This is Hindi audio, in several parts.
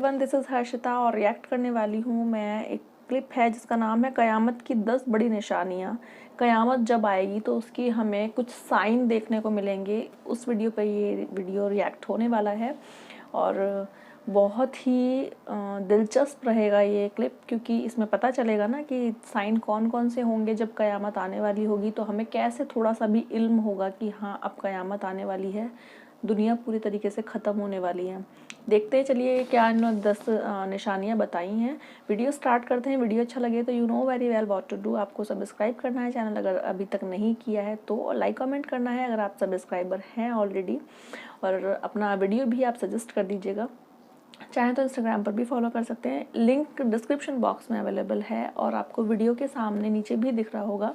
एवरीवन, दिस इज़ हर्षिता और रिएक्ट करने वाली हूँ मैं एक क्लिप है जिसका नाम है क़यामत की 10 बड़ी निशानियाँ। क़यामत जब आएगी तो उसकी हमें कुछ साइन देखने को मिलेंगे। उस वीडियो पे ये वीडियो रिएक्ट होने वाला है और बहुत ही दिलचस्प रहेगा ये क्लिप, क्योंकि इसमें पता चलेगा ना कि साइन कौन कौन से होंगे जब क़यामत आने वाली होगी। तो हमें कैसे थोड़ा सा भी इल्म होगा कि हाँ अब क़यामत आने वाली है, दुनिया पूरी तरीके से ख़त्म होने वाली है। देखते हैं चलिए क्या इन 10 निशानियाँ बताई हैं। वीडियो स्टार्ट करते हैं। वीडियो अच्छा लगे तो you know very well what to do. आपको सब्सक्राइब करना है चैनल अगर अभी तक नहीं किया है तो, लाइक कमेंट करना है अगर आप सब्सक्राइबर हैं ऑलरेडी, और अपना वीडियो भी आप सजेस्ट कर दीजिएगा। चाहें तो इंस्टाग्राम पर भी फॉलो कर सकते हैं, लिंक डिस्क्रिप्शन बॉक्स में अवेलेबल है और आपको वीडियो के सामने नीचे भी दिख रहा होगा,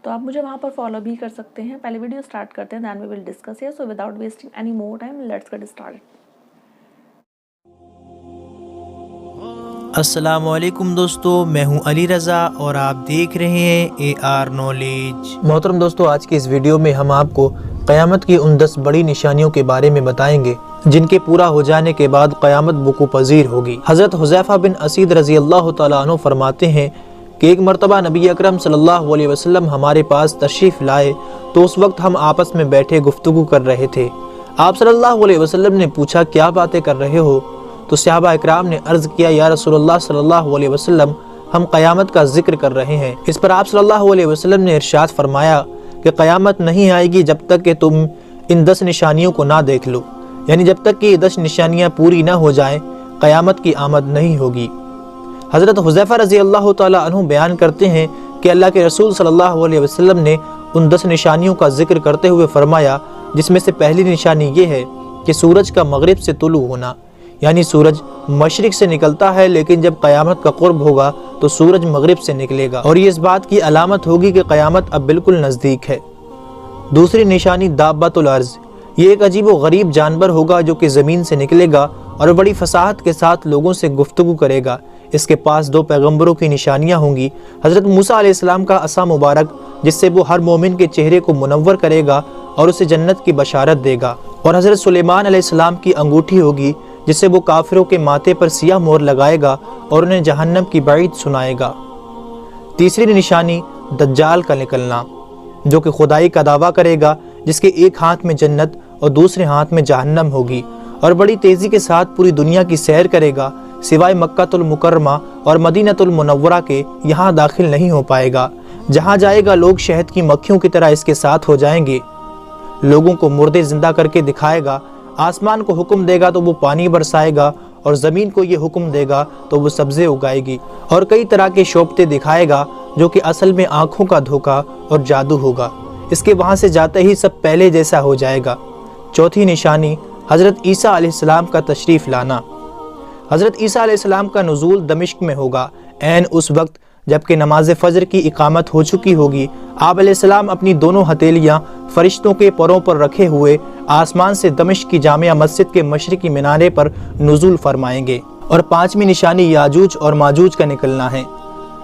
तो आप मुझे वहाँ पर फॉलो भी कर सकते हैं। पहले वीडियो स्टार्ट करते हैं, then we will discuss here. So without wasting any more time let's get started. अस्सलामुअलैकुम दोस्तों, मैं हूं अली रज़ा और आप देख रहे हैं AR नॉलेज। मोहतरम दोस्तों, आज की इस वीडियो में हम आपको क़यामत की उन 10 बड़ी निशानियों के बारे में बताएंगे जिनके पूरा हो जाने के बाद क़यामत वक़ूअ पज़ीर होगी। हज़रत हुज़ैफ़ा बिन असीद रज़ी अल्लाह तआला अन्हु फरमाते हैं कि एक मरतबा नबी अकरम सल्लल्लाहु अलैहि वसल्लम हमारे पास तशरीफ़ लाए तो उस वक्त हम आपस में बैठे गुफ्तगू कर रहे थे। आप सल्लल्लाहु अलैहि वसल्लम ने पूछा, क्या बातें कर रहे हो? तो सहाबा इकराम ने अर्ज़ किया, या रसूलुल्लाह सल्लल्लाहु अलैहि वसल्लम, हम क़यामत का जिक्र कर रहे हैं। इस पर आप सल्लल्लाहु अलैहि वसल्लम ने इरशाद फरमाया कि क़यामत नहीं आएगी जब तक कि तुम इन 10 निशानियों को ना देख लो, यानी जब तक कि ये 10 निशानियाँ पूरी ना हो जाएं क़यामत की आमद नहीं होगी। हज़रत हुज़ैफ़ा रज़ी अल्लाह तआला अन्हु बयान करते हैं कि अल्लाह के रसूल सल्लल्लाहु अलैहि वसल्लम ने उन 10 निशानियों का जिक्र करते हुए फरमाया, जिसमें से पहली निशानी ये है कि सूरज का मगरिब से तुलू होना, यानी सूरज मशरिक से निकलता है लेकिन जब क़यामत का क़ुर्ब होगा तो सूरज मगरिब से निकलेगा और ये इस बात की अलामत होगी कि क़यामत अब बिल्कुल नज़दीक है। दूसरी निशानी दाब्बतुल अर्ज़, ये एक अजीब व गरीब जानवर होगा जो कि ज़मीन से निकलेगा और बड़ी फसाहत के साथ लोगों से गुफ्तगू करेगा। इसके पास 2 पैगम्बरों की निशानियाँ होंगी, हज़रत मूसा अलैहिस्सलाम का असा मुबारक जिससे वो हर मोमिन के चेहरे को मुनव्वर करेगा और उसे जन्नत की बशारत देगा, और हज़रत सुलेमान अलैहिस्सलाम की अंगूठी होगी जिससे वो काफिरों के माथे पर सियाह मोहर लगाएगा और उन्हें जहन्नम की वईद सुनाएगा। तीसरी निशानी दज्जाल का निकलना, जो कि खुदाई का दावा करेगा, जिसके एक हाथ में जन्नत और दूसरे हाथ में जहन्नम होगी और बड़ी तेज़ी के साथ पूरी दुनिया की सैर करेगा, सिवाय मक्कातुल मुकर्रमा और मदीनतुल मुनव्वरा के यहाँ दाखिल नहीं हो पाएगा। जहाँ जाएगा लोग शहद की मक्खियों की तरह इसके साथ हो जाएंगे। लोगों को मुर्दे जिंदा करके दिखाएगा, आसमान को हुक्म देगा तो वो पानी बरसाएगा और ज़मीन को ये हुक्म देगा तो वो सब्ज़े उगाएगी, और कई तरह के शोबते दिखाएगा जो कि असल में आँखों का धोखा और जादू होगा। इसके वहाँ से जाते ही सब पहले जैसा हो जाएगा। चौथी निशानी हज़रत ईसा अलैहिस्सलाम का तशरीफ़ लाना। हज़रत ईसा अलैहिस्सलाम का नुज़ूल दमिश्क में होगा, ऐन उस वक्त जबकि नमाज फ़जर की इकामत हो चुकी होगी। आप अलैहिस्सलाम अपनी दोनों हथेलियाँ फ़रिश्तों के परों पर रखे हुए आसमान से दमिश्क की जामिया मस्जिद के मशरिकी मीनारे पर नुज़ूल फरमाएंगे। और 5वीं निशानी याजूज और माजूज का निकलना है।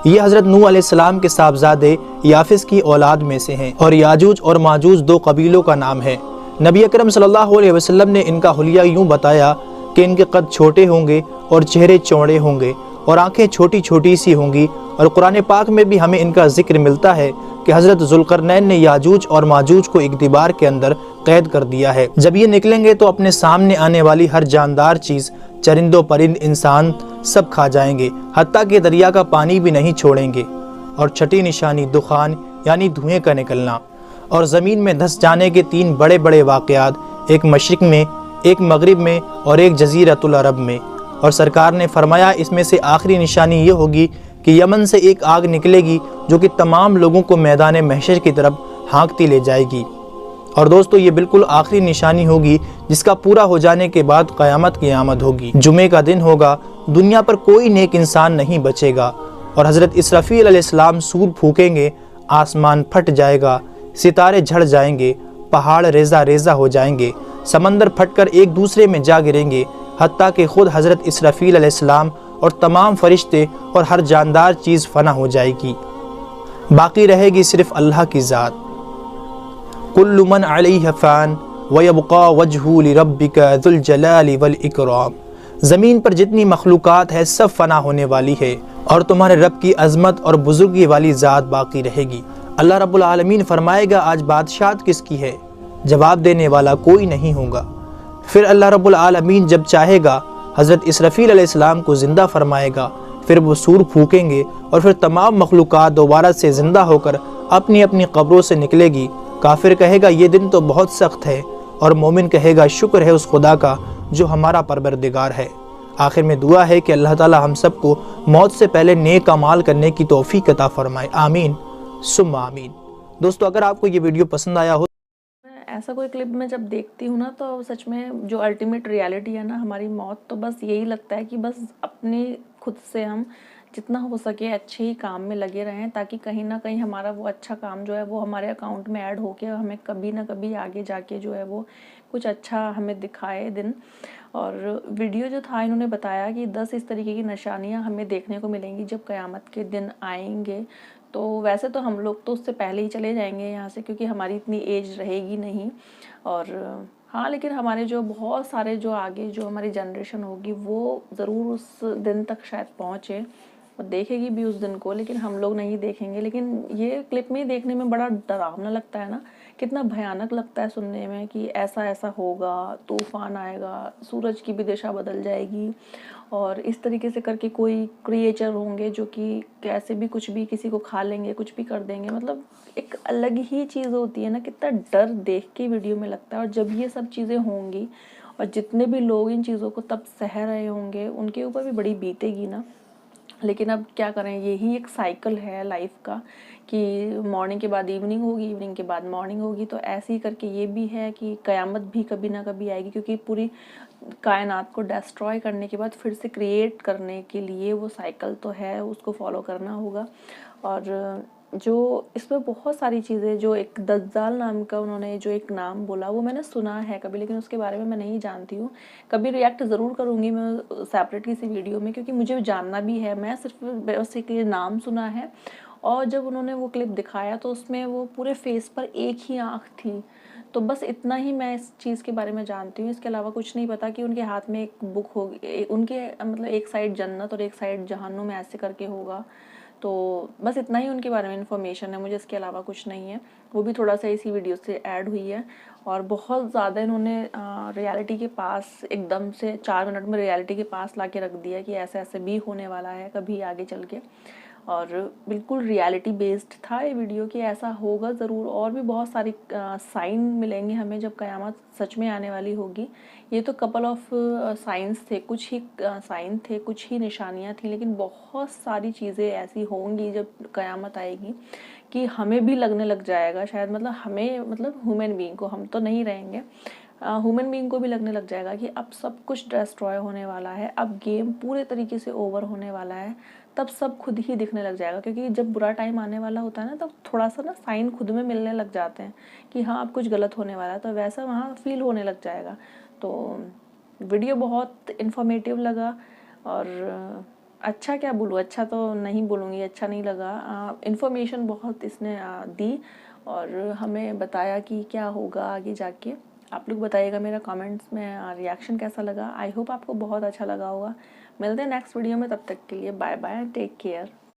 ये हज़रत नूह अलैहिस्सलाम के साहबजादे याफिस की औलाद में से हैं, और याजूज और माजूज 2 कबीलों का नाम है। नबी अकरम सल्लल्लाहु अलैहि वसल्लम ने इनका हुलिया यूँ बताया कि इनके कद छोटे होंगे और चेहरे चौड़े होंगे और आँखें छोटी छोटी सी होंगी, और कुरान पाक में भी हमें इनका जिक्र मिलता है कि हज़रत ज़ुल्क़रनैन ने याजूज और माजूज को एक दीवार के अंदर कैद कर दिया है। जब ये निकलेंगे तो अपने सामने आने वाली हर जानदार चीज़, चरिंदों परिंद इंसान सब खा जाएंगे, हत्ता कि दरिया का पानी भी नहीं छोड़ेंगे। और छठी निशानी दुखान यानी धुएँ का निकलना, और ज़मीन में धंस जाने के 3 बड़े बड़े वाक़यात, एक मशरिक़ में, एक मगरिब में और एक जज़ीरतुल अरब में। और सरकार ने फरमाया इसमें से आखिरी निशानी ये होगी कि यमन से एक आग निकलेगी जो कि तमाम लोगों को मैदान महशर की तरफ हाँकती ले जाएगी। और दोस्तों, ये बिल्कुल आखिरी निशानी होगी जिसका पूरा हो जाने के बाद क़यामत की आमद होगी। जुमे का दिन होगा, दुनिया पर कोई नेक इंसान नहीं बचेगा, और हज़रत इसराफील अलैहिस्सलाम सूर फूकेंगे, आसमान फट जाएगा, सितारे झड़ जाएंगे, पहाड़ रेजा रेजा हो जाएंगे, समंदर फटकर एक दूसरे में जा गिरेंगे, हत्ता कि खुद हज़रत इसराफील अलैहिस्सलाम और तमाम फरिश्ते और हर जानदार चीज़ फना हो जाएगी। बाकी रहेगी सिर्फ अल्लाह की ज़ात। कुल्लु मन अलैहा फ़ान व यबक़ा वजहु लिरब्बिका ज़ुल जलाली वल इकराम। ज़मीन पर जितनी मखलूक़ात है सब फ़ना होने वाली है और तुम्हारे रब की अज़मत और बुजुर्गी वाली ज़ात बाकी रहेगी। अल्लाह रब्बुल आलमीन फरमाएगा, आज बादशाहत किसकी है? जवाब देने वाला कोई नहीं होगा। फिर अल्लाह रब्बुल आलमीन जब चाहेगा हज़रत इसराफील अलैहिस्सलाम को ज़िंदा फरमाएगा, फिर वो सूर फूकेंगे और फिर तमाम मखलूक़ात दोबारा से ज़िंदा होकर अपनी अपनी कब्रों से निकलेगी। काफिर कहेगा ये दिन तो बहुत सख्त है और मोमिन कहेगा शुक्र है उस खुदा का जो हमारा परवरदिगार है। आखिर में दुआ है कि अल्लाह ताला हम सबको मौत से पहले नेक अमाल करने की तौफीक अता फरमाए। आमीन सुम्मा आमीन। दोस्तों, अगर आपको ये वीडियो पसंद आया हो, ऐसा कोई क्लिप में जब देखती हूँ ना, तो सच में जो अल्टीमेट रियलिटी है ना हमारी मौत, तो बस यही लगता है कि बस अपने खुद से हम जितना हो सके अच्छे ही काम में लगे रहें, ताकि कहीं ना कहीं हमारा वो अच्छा काम जो है वो हमारे अकाउंट में ऐड होके हमें कभी ना कभी आगे जाके जो है वो कुछ अच्छा हमें दिखाए दिन। और वीडियो जो था, इन्होंने बताया कि 10 इस तरीके की निशानियां हमें देखने को मिलेंगी जब क़यामत के दिन आएंगे। तो वैसे तो हम लोग तो उससे पहले ही चले जाएंगे यहाँ से, क्योंकि हमारी इतनी एज रहेगी नहीं। और हाँ, लेकिन हमारे जो बहुत सारे जो आगे जो हमारी जनरेशन होगी वो ज़रूर उस दिन तक शायद पहुँचे और देखेगी भी उस दिन को, लेकिन हम लोग नहीं देखेंगे। लेकिन ये क्लिप में देखने में बड़ा डरावना लगता है ना, कितना भयानक लगता है सुनने में कि ऐसा ऐसा होगा, तूफान आएगा, सूरज की भी दिशा बदल जाएगी और इस तरीके से करके कोई क्रिएचर होंगे जो कि कैसे भी कुछ भी किसी को खा लेंगे, कुछ भी कर देंगे। मतलब एक अलग ही चीज़ होती है ना, कितना डर देख के वीडियो में लगता है। और जब ये सब चीज़ें होंगी और जितने भी लोग इन चीज़ों को तब सह रहे होंगे, उनके ऊपर भी बड़ी बीतेगी ना। लेकिन अब क्या करें, यही एक साइकिल है लाइफ का कि मॉर्निंग के बाद इवनिंग होगी, इवनिंग के बाद मॉर्निंग होगी। तो ऐसे ही करके ये भी है कि क़यामत भी कभी ना कभी आएगी, क्योंकि पूरी कायनात को डिस्ट्रॉय करने के बाद फिर से क्रिएट करने के लिए वो साइकिल तो है, उसको फॉलो करना होगा। और जो इसमें बहुत सारी चीज़ें, जो एक दज्जाल नाम का उन्होंने जो एक नाम बोला वो मैंने सुना है कभी, लेकिन उसके बारे में मैं नहीं जानती हूँ। कभी रिएक्ट ज़रूर करूँगी मैं सेपरेट किसी वीडियो में, क्योंकि मुझे जानना भी है। मैं सिर्फ बस एक ये नाम सुना है। और जब उन्होंने वो क्लिप दिखाया तो उसमें वो पूरे फेस पर एक ही आँख थी। तो बस इतना ही मैं इस चीज़ के बारे में जानती हूँ, इसके अलावा कुछ नहीं पता कि उनके हाथ में एक बुक होगी, उनके मतलब एक साइड जन्नत और एक साइड जहन्नुम ऐसे करके होगा। तो बस इतना ही उनके बारे में इन्फॉर्मेशन है, मुझे इसके अलावा कुछ नहीं है। वो भी थोड़ा सा इसी वीडियो से ऐड हुई है। और बहुत ज़्यादा इन्होंने रियलिटी के पास एकदम से 4 मिनट में रियलिटी के पास ला के रख दिया कि ऐसे ऐसे भी होने वाला है कभी आगे चल के। और बिल्कुल रियलिटी बेस्ड था ये वीडियो कि ऐसा होगा ज़रूर। और भी बहुत सारी साइन मिलेंगे हमें जब क़यामत सच में आने वाली होगी। ये तो कपल ऑफ साइंस थे, कुछ ही साइन थे, कुछ ही निशानियां थी, लेकिन बहुत सारी चीज़ें ऐसी होंगी जब क़यामत आएगी कि हमें भी लगने लग जाएगा शायद, मतलब हमें, मतलब ह्यूमन बीइंग को, हम तो नहीं रहेंगे, ह्यूमन बीइंग को भी लगने लग जाएगा कि अब सब कुछ डिस्ट्रॉय होने वाला है, अब गेम पूरे तरीके से ओवर होने वाला है। तब सब खुद ही दिखने लग जाएगा, क्योंकि जब बुरा टाइम आने वाला होता है ना, तब थोड़ा सा ना साइन खुद में मिलने लग जाते हैं कि हाँ अब कुछ गलत होने वाला है, तो वैसा वहाँ फील होने लग जाएगा। तो वीडियो बहुत इन्फॉर्मेटिव लगा। और अच्छा क्या बोलूँ, अच्छा तो नहीं बोलूँगी, अच्छा नहीं लगा। इन्फॉर्मेशन बहुत इसने दी और हमें बताया कि क्या होगा आगे जाके। आप लोग बताइएगा मेरा कमेंट्स में रिएक्शन कैसा लगा। आई होप आपको बहुत अच्छा लगा होगा। मिलते हैं नेक्स्ट वीडियो में, तब तक के लिए बाय बाय, टेक केयर।